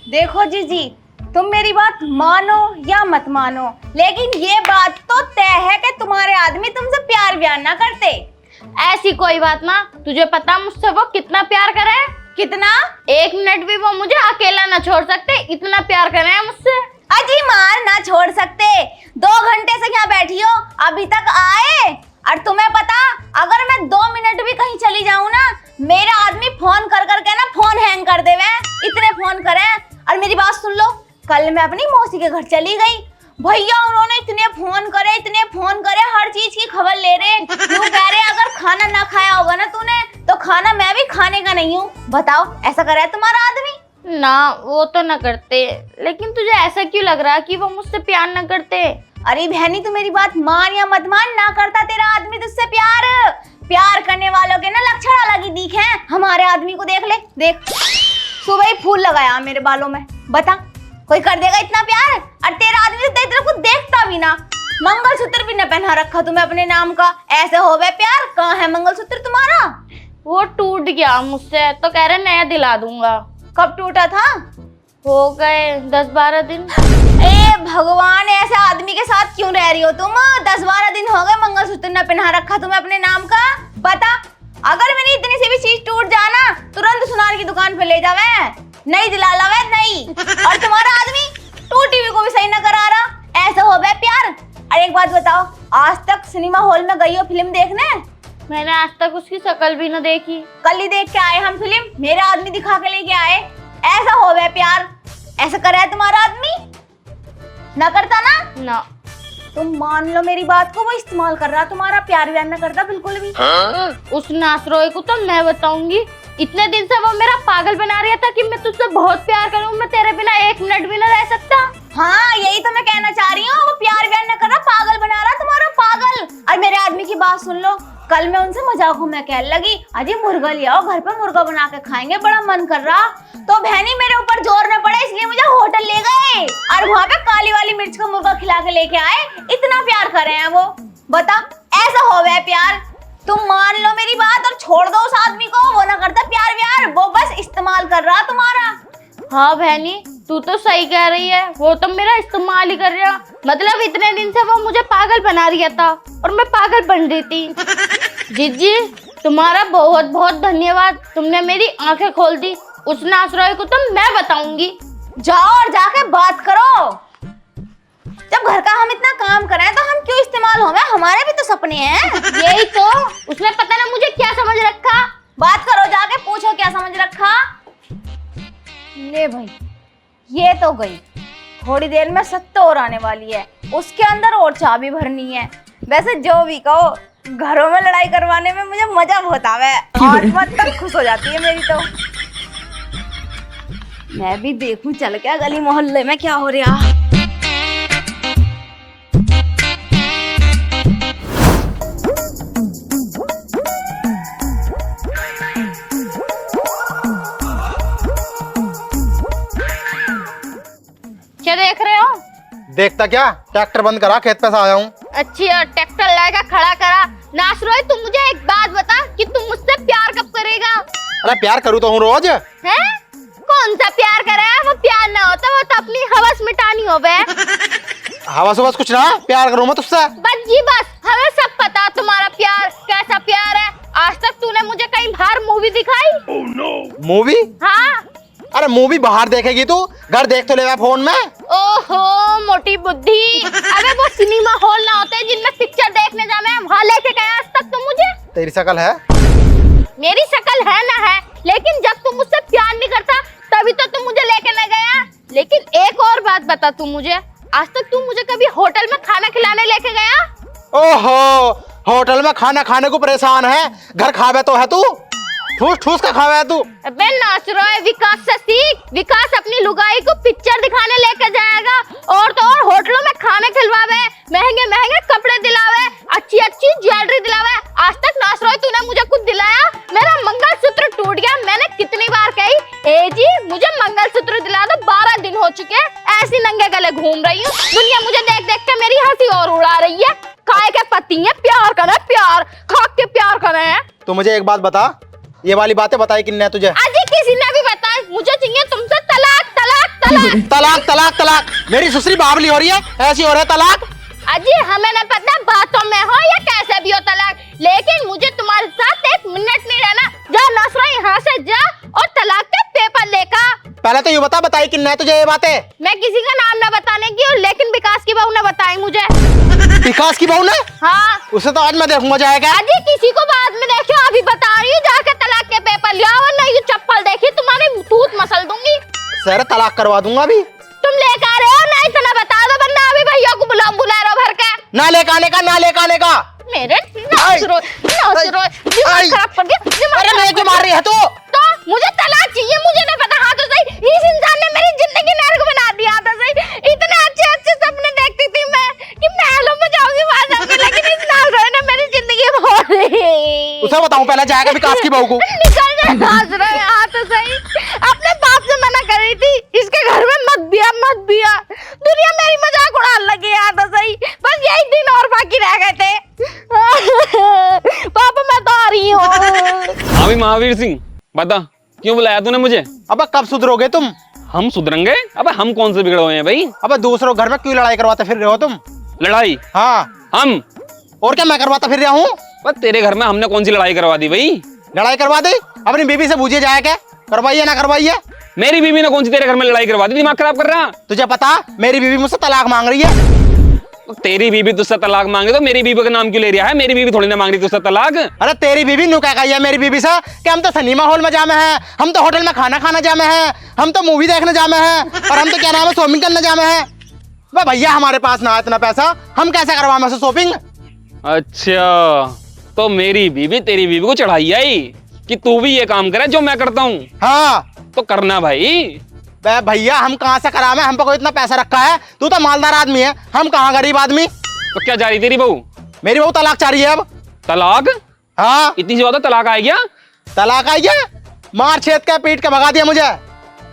देखो जीजी, तुम मेरी बात मानो या मत मानो, लेकिन ये बात तो तय है कि तुम्हारे आदमी तुमसे प्यार व्यार ना करते। ऐसी कोई बात ना, तुझे पता मुझसे वो कितना प्यार करे है? कितना? 1 मिनट भी वो मुझे अकेला ना छोड़ सकते, इतना प्यार करे हैं मुझसे। अजी मार ना छोड़ सकते, 2 घंटे से यहाँ बैठी हो, अभी तक आए? और तुम्हें पता, अगर मैं 2 मिनट भी कहीं चली जाऊँ ना, मेरा आदमी फोन कर करके ना फोन हैंग कर देवे, इतने फोन करे। और मेरी बात सुन लो, कल मैं अपनी मौसी के घर चली गई, भैया उन्होंने इतने फोन करे, हर चीज की खबर ले रहे, यूं कह रहे अगर खाना ना खाया होगा ना तूने तो खाना मैं भी खाने का नहीं हूँ। बताओ ऐसा करे तुम्हारा आदमी? ना, वो तो ना करते, लेकिन तुझे ऐसा क्यों लग रहा है कि वो मुझसे प्यार ना करते? अरे बहनी, तू मेरी बात मान या मत मान, ना करता तेरा आदमी तुझसे प्यार करने वालों के ना लक्षण अलग ही दिखे हैं। हमारे आदमी को देख ले, देख सुबह ही फूल लगाया मेरे बालों में, बता कोई कर देगा इतना प्यार? और तेरा आदमी तो तेरी तरफ को देखता भी ना, मंगलसूत्र भी न पहना रखा तुम्हें अपने नाम का, ऐसे हो गए प्यार? कहाँ है मंगलसूत्र तुम्हारा? वो टूट गया मुझसे, तो कह रहे नया दिला दूंगा। कब टूटा था? हो गए 10-12 दिन। ए भगवान, ऐसे आदमी के साथ क्यों रह रही हो तुम? 10-12 दिन हो गए मंगलसूत्र न पहना रखा तुम्हें अपने नाम का। बता, अगर मेरी इतनी सी भी चीज टूट जाना, तुरंत सुनार की दुकान पे ले जावे, नहीं दिला लावे नहीं। और तुम्हारा आदमी टूटी हुई को भी सही न करा रहा, ऐसा हो गया प्यार? अरे एक बात बताओ, आज तक सिनेमा हॉल में गई हो फिल्म देखने? मैंने आज तक उसकी शक्ल भी न देखी। कल ही देख के आए हम फिल्म, मेरा आदमी दिखा के लेके आए, ऐसा हो गया प्यार? ऐसा कर रहा है तुम्हारा आदमी? ना करता ना? तुम मान लो मेरी बात को, वो इस्तेमाल कर रहा, तुम्हारा प्यार व्यार ना करता बिल्कुल भी। उस नासरोए को तो मैं बताऊंगी, इतने दिन से वो मेरा पागल बना रहा था कि मैं तुझसे बहुत प्यार करूं, मैं तेरे बिना 1 मिनट भी ना रह सकता। हाँ, यही तो मैं कहना चाह रही हूँ, वो प्यार व्यार न कर रहा, पागल बना रहा तुम्हारा, पागल। और मेरे आदमी की बात सुन लो, कल मैं उनसे मजाक में कहने लगी, अजी मुर्गा ले आओ, घर पे मुर्गा बना के खाएंगे, बड़ा मन कर रहा। तो बहनी मेरे ऊपर जोर न पड़े, इसलिए मुझे होटल ले गए और वहाँ पे काली वाली मिर्च का मुर्गा खिला के लेके आए। इतना प्यार कर रहे हैं वो, बता ऐसा हो गया प्यार? तुम मान लो मेरी बात और छोड़ दो उस आदमी को, वो ना करता प्यार व्यार, वो बस इस्तेमाल कर रहा तुम्हारा। हाँ बहनी, तू तो सही कह रही है, वो तो मेरा इस्तेमाल ही कर रहा, मतलब इतने दिन से वो मुझे पागल बना रहा था और मैं पागल बन रही थी। जीजी, तुम्हारा बहुत बहुत धन्यवाद, तुमने मेरी आंखें खोल दी। उस नासरोए को तो मैं बताऊंगी। जाओ और जाके बात करो। जब घर का हम इतना काम कर रहे हैं तो हम क्यों इस्तेमाल होंगे? हमारे भी तो सपने हैं। यही तो, उसने पता ना मुझे क्या समझ रखा। बात करो, जाके पूछो क्या समझ रखा। ले भाई, ये तो गई, थोड़ी देर में 7 और आने वाली है, उसके अंदर और चाबी भरनी है। वैसे जो भी कहो, घरों में लड़ाई करवाने में मुझे मजा बहुत आवे, आत्मा तक खुश हो जाती है मेरी तो। मैं भी देखूं चल क्या गली मोहल्ले में क्या हो रहा। क्या देख रहे हो? देखता क्या, ट्रैक्टर बंद करा, खेत पे से आया हूँ। अच्छा, ट्रैक्टर लाएगा खड़ा करा। नासरोए, तुम मुझे एक बात बता कि तुम मुझसे प्यार कब करेगा? अरे प्यार करूँ तो हूँ रोज। हैं? कौन सा प्यार करे? वो प्यार ना होता, वो तो अपनी हवस मिटानी हो बे। हवस वस कुछ ना, प्यार करूँ मैं तुझसे। बस जी बस, हमें सब पता तुम्हारा प्यार कैसा प्यार है। आज तक तूने मुझे कहीं बाहर मूवी दिखाई? मूवी? हाँ। अरे मूवी बाहर देखेगी तू, घर देख तो लेगा फोन में। ओहो मोटी बुद्धि, अबे वो सिनेमा हॉल ना होते जिनमें पिक्चर देखने जाना है, वहाँ लेके गया आज तक तो मुझे? तेरी शकल है? मेरी शकल है ना है, लेकिन जब तुम मुझसे प्यार नहीं करता तभी तो तुम मुझे लेके न गया। लेकिन एक और बात बता, तू मुझे आज तक तू मुझे कभी होटल में खाना खिलाने लेके गया? ओहो, होटल में खाना खाने को परेशान है, घर खावे तो है तू, ठूस ठूस का खावे है तू। अबे नाचरोए, विकास से सीख। विकास अपनी लुगाई को पिक्चर दिखाने लेके जाएगा और तो और होटलों में खाने खिलवावे, महंगे महंगे कपड़े दिलावे, अच्छी अच्छी ज्वेलरी दिलावे। आज तक नाचरोए तूने मुझे कुछ दिलाया? मेरा मंगलसूत्र टूट गया, मैंने कितनी बार कही, ए जी मुझे मंगलसूत्र दिला दो, 12 दिन हो चुके ऐसी नंगे गले घूम रही हूँ। दुनिया मुझे देख देख के मेरी हंसी और उड़ा रही है। काय के पति है, प्यार करे, प्यार खा के प्यार करे हैं। तो मुझे एक बात बता, ये वाली बातें बताई किन्ने तुझे? अजी किसी ने भी बताई, मुझे चाहिए तुमसे तलाक, तलाक, तलाक तलाक तलाक, मेरी ससुरी बावली हो रही है, ऐसी हो रहा है तलाक। अजी हमें ना पता बातों में हो या कैसे भी हो तलाक, लेकिन मुझे तुम्हारे साथ 1 मिनट नहीं रहना। जा नसरा यहाँ से जा और तलाक के पेपर लेकर। पहले तो ये बताई किन्ना है तुझे ये बातें? मैं किसी का नाम ना बताने की हूँ, लेकिन विकास की बहू ने बताई मुझे। विकास की बहू ने? हाँ। उसे तो आज मैं देखूंगा जाएगा। अजी किसी को बाद में देखो, अभी बता रही हूँ, जाकर तलाक के पेपर ले आओ, वरना ये चप्पल देखी तुम्हारी तूत मसल दूंगी। सर तलाक करवा दूंगा अभी। तुम लेकर आ रहे हो ना, इतना बता दो, वरना अभी भैया को बुला रहे हो भर के। ना लेकर आने का, ना लेकर आने का। मेरे दिमाग खराब कर दिया। अरे मैं क्यों मार रही है तू? तो मुझे तलाक चाहिए, मुझे नहीं पता। हाँ तो सही, इस इंसान ने मेरी जिंदगी नर्क बना दिया। था सही, इतने अच्छे अच्छे सपने देखती थी मैं कि महलों में जाऊंगी वहां जाऊंगी, लेकिन इस नाज़रों ने मेरी जिंदगी भर दी। उसे बताऊं पहले जाएगा विकास की बहू को। निकल जाए नाज़रों, हाँ तो सही। अपने बाप से मना कर रही थी, इसके घर में मत बिया मत बिया। दुनिया मेरी मजाक उड़ाने लगी, हाँ तो सही। बस यही दिन और बाकी रह गए थे। पापा मैं तो आ रही हूँ। हाँ भी महावीर सिंह, बता क्यों बुलाया तूने मुझे? अब कब सुधरोगे तुम? हम सुधरेंगे? अबे हम कौन से बिगड़े हुए हैं भाई? अब दूसरों घर में क्यों लड़ाई करवाते फिर रहे हो तुम? लड़ाई? हाँ हम? और क्या मैं करवाता फिर रहा हूँ? बस तेरे घर में हमने कौन सी लड़ाई करवा दी भाई? लड़ाई करवा दी? अपनी बीबी से पूछिए जाए क्या करवाइए ना करवाइए। मेरी बीवी ने कौन सी तेरे घर में लड़ाई करवा दी? दिमाग खराब कर रहा? तुझे पता मेरी बीबी मुझसे तलाक मांग रही है। तो तेरी बीवी तुझसे तलाक मांगे तो मेरी बीवी का नाम क्यों ले रहा है? मेरी बीवी थोड़ी ना मांग रही तुझसे तलाक। अरे तेरी बीवी नु क्या कही है मेरी बीबी से कि हम तो सिनेमा हॉल में जामे हैं, हम तो होटल में खाना खाना जामे हैं, हम तो मूवी देखने जामे हैं, और हम तो क्या नाम है शॉपिंग करने जामे हैं। बे भैया हमारे पास ना इतना पैसा, हम कैसे करवाएं से शॉपिंग? अच्छा तो मेरी बीवी तेरी बीवी को चढ़ाई आई कि तू भी ये काम करे जो मैं करता हूँ? हाँ तो करना भाई। बे भैया हम कहाँ से करावे, हम पे कोई इतना पैसा रखा है? तू तो मालदार आदमी है, हम कहाँ गरीब आदमी। तो क्या जा रही तेरी बहू? मेरी बहू तलाक चाह रही है अब। तलाक? हाँ इतनी सी बात है, तलाक आ गया? तलाक आई है, मार छेद के पीट के भगा दिया मुझे।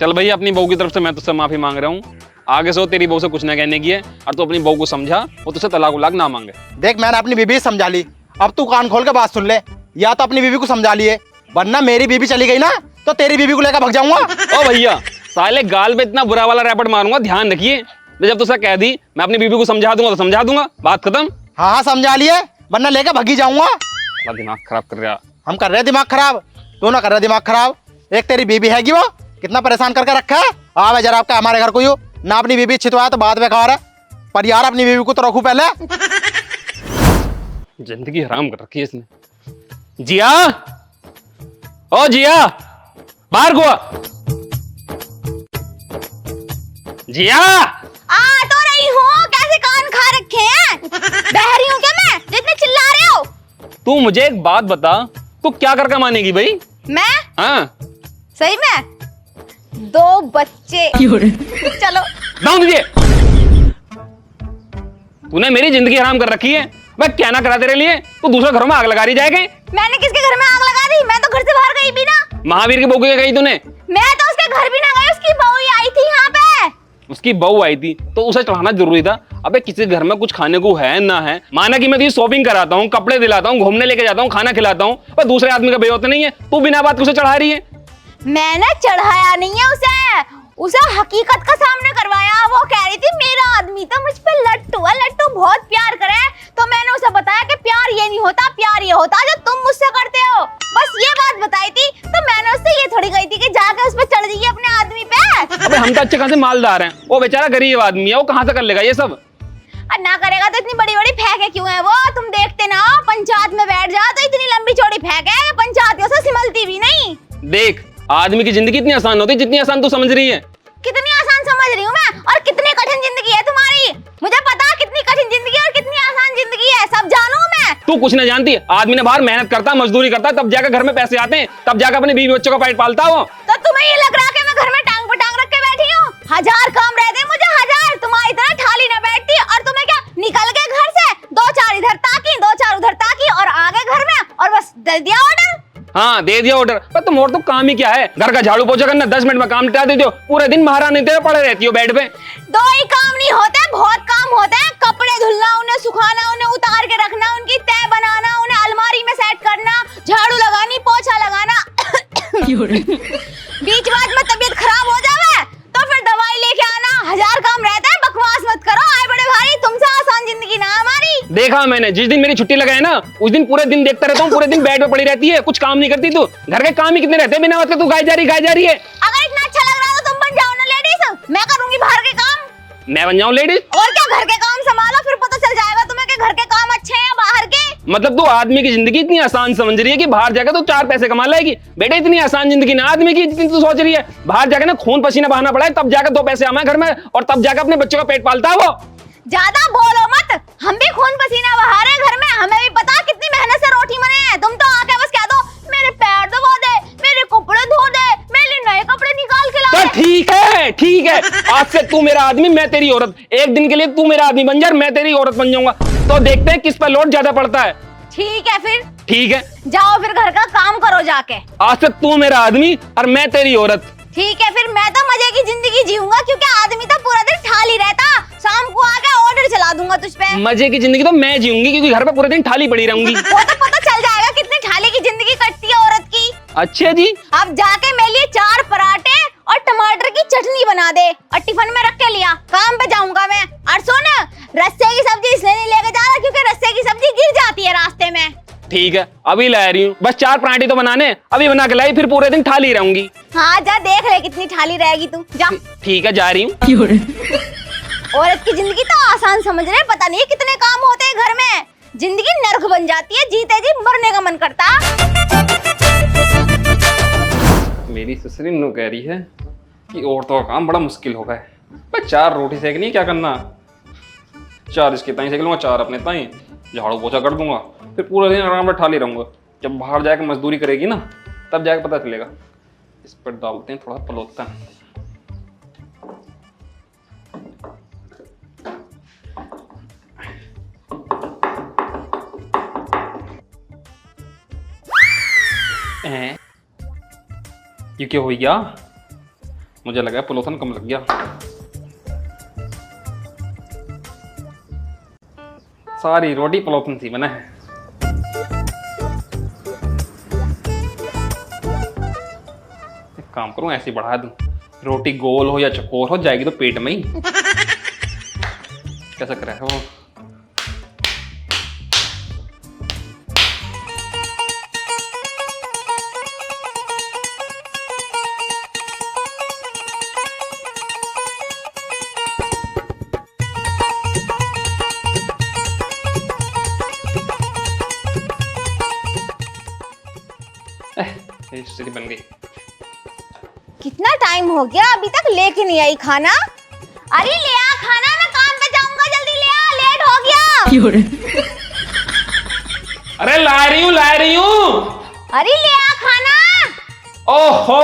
चल भैया अपनी बहू की तरफ से मैं तुझसे माफी मांग रहा हूँ, आगे से वो तेरी बहू से कुछ ना कहने की है, और तू अपनी बहू को समझा, वो तुझसे तलाक उलाक ना मांगे। देख मैंने अपनी बीबी से समझा ली, अब तू कान खोल के बात सुन ले, या तो अपनी बीबी को समझा लिए, वरना मेरी बीबी चली गई ना तो तेरी बीबी को लेकर भग जाऊंगा। ओ भैया साले गाल पे इतना बुरा वाला रैपट मारूंगा, ध्यान रखिए। जब तुझसे कह दी मैं अपनी बीबी को समझा दूंगा तो समझा दूंगा, बात खत्म। हाँ हाँ समझा लिए, वरना लेकर भगी जाऊंगा। दिमाग खराब कर रहा। हम कर रहे दिमाग खराब, तू ना कर रहा दिमाग खराब। एक तेरी बीबी हैगी वो कितना परेशान करके रखा है। आवे जरा आपका हमारे घर को यू ना, अपनी बीबी अच्छी तो आया तो बाद में खा रहा है, पर यार अपनी बीबी को तो रखू पहले। जिंदगी हराम कर रखी है इसने। जिया, ओ जिया बाहर को आ। जिया आ तो रही हूँ, कैसे कान खा रखे हैं? बहरी हूँ क्या मैं जितने चिल्ला रहे हो? तू मुझे एक बात बता, तू क्या करके मानेगी भाई? मैं हाँ सही में 2 बच्चे। चलो दाऊं तुझे। तूने मेरी जिंदगी हराम कर रखी है। मैं क्या ना करा तेरे लिए, तू दूसरे घरों में आग लगा रही जाएगी। मैंने किसके घर में आग लगा दी? मैं तो घर से बाहर गई भी ना। महावीर की बहू के गई तूने? मैं तो उसके घर भी ना गई, उसकी बहू ही आई थी यहाँ पे। उसकी बहू आई थी तो उसे चढ़ाना जरूरी था। अबे किसी घर में कुछ खाने को है ना है, माना कि मैं तुझे शॉपिंग कराता हूँ, कपड़े दिलाता हूँ, घूमने लेके जाता हूँ, खाना खिलाता हूँ, पर दूसरे आदमी का बेहोत नहीं है, तू बिना बात के उसे चढ़ा रही है। मैंने चढ़ाया नहीं है उसे हकीकत का सामना करवाया। वो कह रही थी मेरा आदमी तो मुझ पे लट्टू है, लट्टू बहुत प्यार करे, तो मैंने उसे बताया कि प्यार ये नहीं होता, प्यार ये होता जो तुम मुझसे करते हो। बस ये बात बताई थी, तो मैंने उससे ये थोड़ी कही थी कि जाके उस पे चढ़ जाइए अपने आदमी पे। अबे हम तो अच्छे खासे मालदार हैं, वो बेचारा गरीब आदमी है, वो कहाँ से कर लेगा ये सब? ना करेगा तो इतनी बड़ी बड़ी फेंके क्यों है वो? तुम देखते ना हो, पंचायत में बैठ जा तो इतनी लंबी चौड़ी फेंक है, पंचायतियों से सिमलती भी नहीं। देख आदमी की जिंदगी इतनी आसान होती जितनी आसान तू समझ रही है। कितनी आसान समझ रही हूँ मैं, और कितनी कठिन जिंदगी है तुम्हारी। मुझे पता कितनी कठिन जिंदगी है और कितनी आसान जिंदगी है, सब जानू मैं। तू कुछ नहीं जानती, आदमी ने बाहर मेहनत करता, मजदूरी करता, तब जाकर घर में पैसे आते हैं, तब जाकर अपने बीवी बच्चों का पेट पालता हो। तो तुम्हें ये लग रहा है कि मैं घर में टांग पर टांग रख के बैठी हूँ? 1000 काम रहते हैं मुझे, 1000। तुम्हारी तरह ठाली न बैठती, और तुम्हें क्या निकल गए घर से 2-4 इधर ताकी 2-4 उधर ताकी और आ गए घर में और बस दे दिया ऑर्डर। हाँ दे दिया ऑर्डर, पर तुम और तो काम ही क्या है? घर का झाड़ू पोछा करना, 10 मिनट में काम निपटा देती हो, पूरे दिन महारानी तेरे पड़े रहती हो बेड पे। 2 ही काम नहीं होते, बहुत काम होते हैं। कपड़े धुलना, उन्हें सुखाना, उन्हें उतार के रखना, उनकी तह बनाना, उन्हें अलमारी में सेट करना, झाड़ू लगानी, पोछा लगाना। बीच बात में तबीयत खराब हो जावे तो फिर दवाई लेके देखा मैंने, जिस दिन मेरी छुट्टी लगाए ना उस दिन पूरे दिन देखता रहता हूँ, पूरे दिन बेड पे पड़ी रहती है, कुछ काम नहीं करती तू। घर के काम ही कितने रहते हैं बिना मतलब, तू गाय जा रही है। अगर इतना अच्छा लग रहा है तो तुम बन जाओ ना लेडीज, मैं करूंगी बाहर के काम। मैं बन जाऊँ लेडीज? और क्या, घर के काम संभालो, फिर पता चल जाएगा तुम्हें कि घर के काम अच्छे हैं या बाहर के। मतलब तू आदमी की जिंदगी इतनी आसान समझ रही है कि बाहर जाकर तो 4 पैसे कमा लाएगी? बेटे इतनी आसान जिंदगी ना आदमी की जितनी तू सोच रही है। बाहर जाकर ना खून पसीना बहाना पड़ा है, तब जाकर 2 पैसे आना घर में, और तब जाकर अपने बच्चों का पेट पालता है वो। ज्यादा बोलो मत, हम भी खून पसीना बहा रहे हैं घर में, हमें भी पता कितनी मेहनत से रोटी बने हैं। तुम तो आके बस कह दो मेरे पैर धो दे, मेरे कपड़े धो दे, मेरे लिए नए कपड़े निकाल के ला तो दे। ठीक है, आज से तू मेरा आदमी, मैं तेरी औरत। एक दिन के लिए तू मेरा आदमी बन जा, मैं तेरी औरत बन जाऊंगा। तो देखते हैं किस पर लोड ज्यादा पड़ता है। ठीक है फिर, ठीक है, जाओ फिर घर का काम करो जाके। आज से तू मेरा आदमी और मैं तेरी औरत। ठीक है फिर, मैं तो मजे की जिंदगी जीऊंगा, क्योंकि आदमी तो पूरा दिन ठाली रहता, शाम को आके ऑर्डर चला दूंगा तुझ पे। मजे की जिंदगी तो मैं जीऊंगी, क्योंकि घर पे पूरे दिन ठाली पड़ी रहूंगी। वो तो पता चल जाएगा कितनी ठाली की जिंदगी कटती है औरत की। अच्छा जी, अब जाके मेरे लिए 4 पराठे और टमाटर की चटनी बना दे, और टिफिन में रख के लिया, काम पे जाऊंगा मैं। और सुन, रस्से की सब्जी इसलिए नहीं लेके जा रहा क्योंकि रस्से की सब्जी गिर जाती है रास्ते में। ठीक है, अभी ला रही हूँ, बस 4 पराठे तो बनाने, अभी बना के लाई, फिर पूरे दिन ठाली रहूंगी। हाँ जा, देख ले कितनी ठाली रहेगी तू, जा। ठीक है, जा रही हूँ। औरत की जिंदगी तो आसान समझ रहे, पता नहीं कितने काम होते हैं घर में, जिंदगी नर्क बन जाती है, जीते जी मरने का मन करता। मेरी ससुरी नु कह रही है कि औरतों का काम बड़ा मुश्किल होगा है। बस 4 रोटी सेकनी, क्या करना, 4 इसके ताई सेक लूंगा, 4 अपने ताई, झाड़ू पोछा कर दूंगा, फिर पूरा दिन आराम से ठाली रहूंगा। जब बाहर जाकर मजदूरी करेगी ना, तब जाके पता चलेगा। इस पर डालते हैं थोड़ा पलोतन। ये क्या हो गया? मुझे लगा पलोथन कम लग गया। सारी रोटी पलोथन सी बना है। एक काम करूं, ऐसे बढ़ा दूं, रोटी गोल हो या चकोर हो, जाएगी तो पेट में ही। कैसा करे वो? बन गई। कितना टाइम हो गया, अभी तक लेके नहीं आई खाना। अरे ले आ खाना, मैं काम पे जाऊंगा, जल्दी ले आ, लेट हो गया। अरे ला रही हूँ। अरे ले आ खाना। ओहो,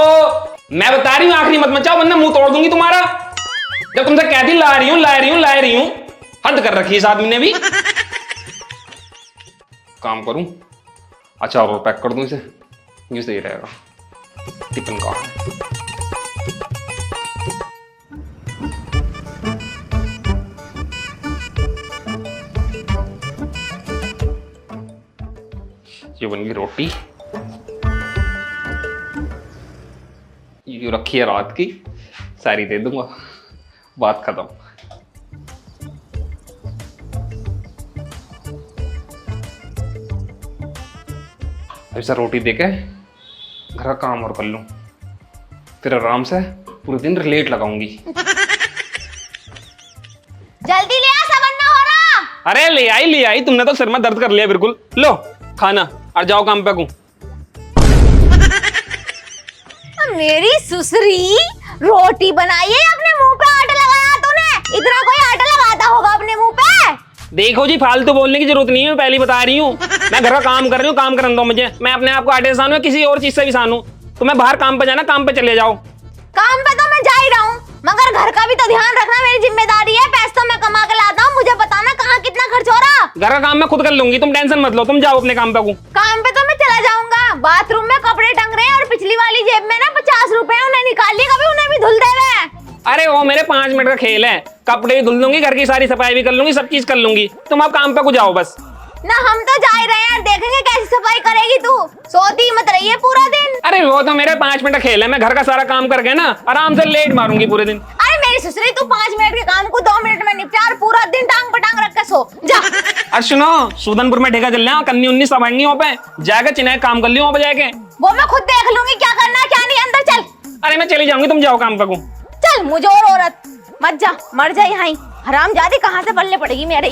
मैं बता रही हूँ, आखिरी मत मचाओ वरना मुंह तोड़ दूंगी तुम्हारा। जब तुमसे कहती ला रही हूँ, हद कर रखी इस आदमी ने भी। काम करूं, अच्छा और पैक कर दूं इसे, ये सही रहेगा। टिफिन का ये बन गई रोटी, ये रखी है रात की, सारी दे दूंगा, बात खत्म। ऐसा रोटी देके घर का काम और कर लूं, फिर आराम से पूरे दिन लेट लगाऊंगी। जल्दी ले आ, सामान ना हो रहा। अरे ले आई, तुमने तो सिर में दर्द कर लिया बिल्कुल। लो खाना और जाओ काम पे को। मेरी सुसरी रोटी बनाई है, अपने मुंह पे आटा लगाया तूने? इतना कोई आटा लगाता होगा अपने मुंह पे? देखो जी, फालतू बोलने की जरूरत नहीं है, मैं पहले बता रही हूँ। मैं घर का काम कर रही हूँ, काम करने दो मुझे। मैं अपने आप को आटे से सानू, किसी और चीज से भी सानू। तुम्हें बाहर काम पे जाना, काम पे चले जाओ। काम पे तो मैं जा ही रहा हूँ, मगर घर का भी तो ध्यान रखना मेरी जिम्मेदारी है। पैसे तो मैं कमा के लाता हूँ, मुझे बताना कहाँ कितना खर्च हो रहा। घर का काम मैं खुद कर लूंगी, तुम टेंशन मत लो, तुम जाओ अपने काम पे को। काम पे तो मैं चला जाऊंगा, बाथरूम में कपड़े टंग रहे हैं और पिछली वाली जेब में ना 50 रुपए उन्हें निकाल ली, कभी उन्हें भी धुल दे हुए। अरे वो मेरे 5 मिनट का खेल है, कपड़े भी धुल लूंगी, घर की सारी सफाई भी कर लूंगी, सब चीज कर लूंगी। तुम अब काम पे को जाओ बस। ना हम तो जा ही रहे हैं, देखेंगे कैसी सफाई करेगी तू, सोती मत रही है पूरा दिन। अरे वो तो मेरे 5 मिनट का खेल है, मैं घर का सारा काम करके ना आराम से लेट मारूंगी पूरे दिन। अरे मेरी ससुरी, तू 5 मिनट के काम को 2 मिनट में निपटा और पूरा दिन टांग पटांग रख के सो जा। अरे सुनो, सूदनपुर में ठेका चल रहा है, कन्नी उन्नी सब आएंगी वहाँ पे, जाके चिन्ह काम कर लियो वहाँ पे जाके। वो मैं खुद देख लूंगी क्या करना है क्या नहीं, अंदर चल। अरे मैं चली जाऊंगी, तुम जाओ काम करो। चल मुझे और औरत मत जा, मर जा यहाँ ही, हरामजादी कहाँ से पलने पड़ेगी मेरे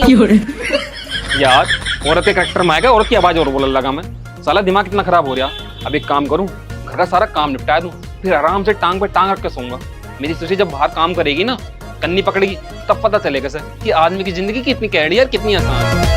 यार औरत के करेक्टर में आएगा, औरत की आवाज और बोलने लगा मैं, साला दिमाग कितना खराब हो रहा। अब एक काम करूं, घर का सारा काम निपटा दूं, फिर आराम से टांग पे टांग रख के सोऊंगा। मेरी सुशी जब बाहर काम करेगी ना, कन्नी पकड़ेगी, तब पता चलेगा सर कि आदमी की जिंदगी कितनी कैडी है, कितनी आसान है।